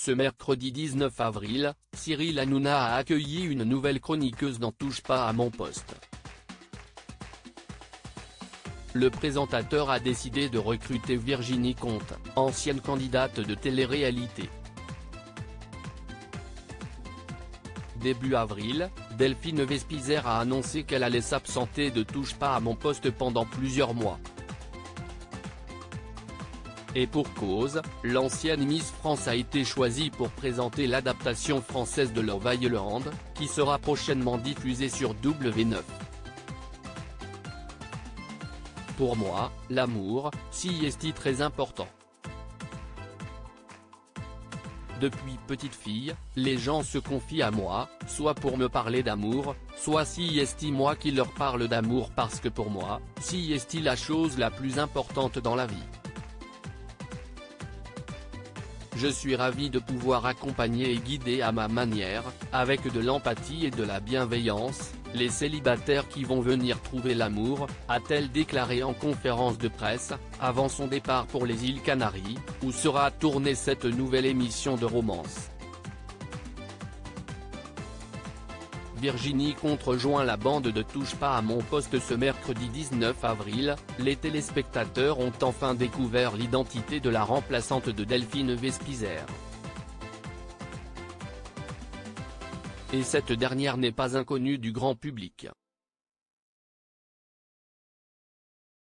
Ce mercredi 19 avril, Cyril Hanouna a accueilli une nouvelle chroniqueuse dans Touche pas à mon poste. Le présentateur a décidé de recruter Virginie Comte, ancienne candidate de télé-réalité. Début avril, Delphine Vespizer a annoncé qu'elle allait s'absenter de Touche pas à mon poste pendant plusieurs mois. Et pour cause, l'ancienne Miss France a été choisie pour présenter l'adaptation française de Love Island, qui sera prochainement diffusée sur W9. Pour moi, l'amour, si est très important. Depuis petite fille, les gens se confient à moi, soit pour me parler d'amour, soit si est moi qui leur parle d'amour parce que pour moi, si est la chose la plus importante dans la vie. Je suis ravi de pouvoir accompagner et guider à ma manière, avec de l'empathie et de la bienveillance, les célibataires qui vont venir trouver l'amour, a-t-elle déclaré en conférence de presse, avant son départ pour les îles Canaries, où sera tournée cette nouvelle émission de romance. Virginie Comte rejoint la bande de Touche pas à mon poste ce mercredi 19 avril, les téléspectateurs ont enfin découvert l'identité de la remplaçante de Delphine Vespizer. Et cette dernière n'est pas inconnue du grand public.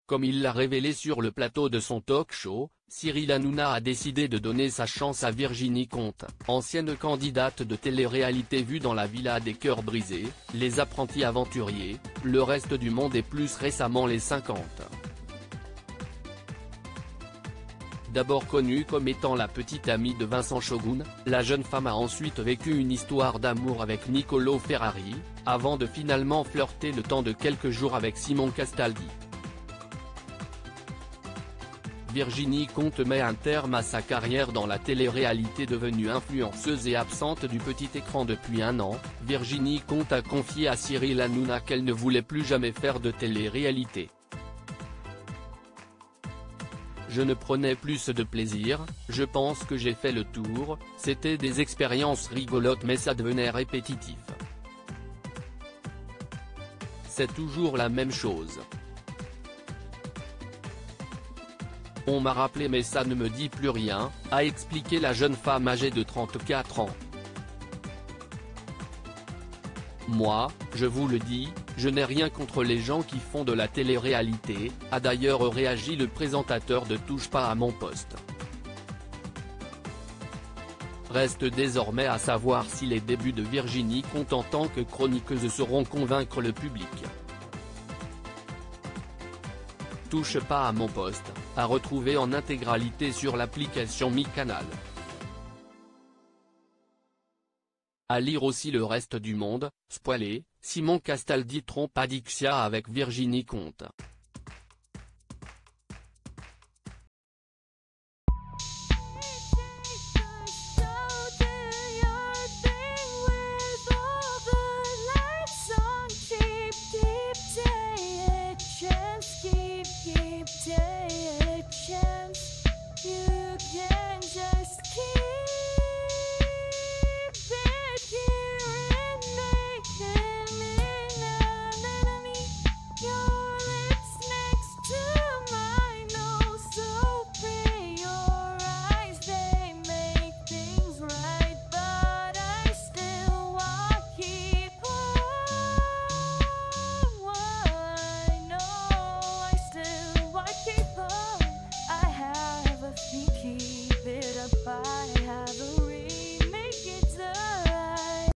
Comme il l'a révélé sur le plateau de son talk-show, Cyril Hanouna a décidé de donner sa chance à Virginie Comte, ancienne candidate de télé-réalité vue dans La Villa des Cœurs Brisés, Les Apprentis Aventuriers, Le Reste du Monde et plus récemment Les 50. D'abord connue comme étant la petite amie de Vincent Shogun, la jeune femme a ensuite vécu une histoire d'amour avec Niccolò Ferrari, avant de finalement flirter le temps de quelques jours avec Simon Castaldi. Virginie Comte met un terme à sa carrière dans la télé-réalité. Devenue influenceuse et absente du petit écran depuis un an, Virginie Comte a confié à Cyril Hanouna qu'elle ne voulait plus jamais faire de télé-réalité. Je ne prenais plus de plaisir, je pense que j'ai fait le tour, c'était des expériences rigolotes mais ça devenait répétitif. C'est toujours la même chose. On m'a rappelé mais ça ne me dit plus rien, a expliqué la jeune femme âgée de 34 ans. Moi, je vous le dis, je n'ai rien contre les gens qui font de la télé-réalité, a d'ailleurs réagi le présentateur de Touche pas à mon poste. Reste désormais à savoir si les débuts de Virginie Comte en tant que chroniqueuse sauront convaincre le public. Touche pas à mon poste, à retrouver en intégralité sur l'application MyCanal. À lire aussi Le Reste du Monde, spoilé, Simon Castaldi trompe Adixia avec Virginie Comte.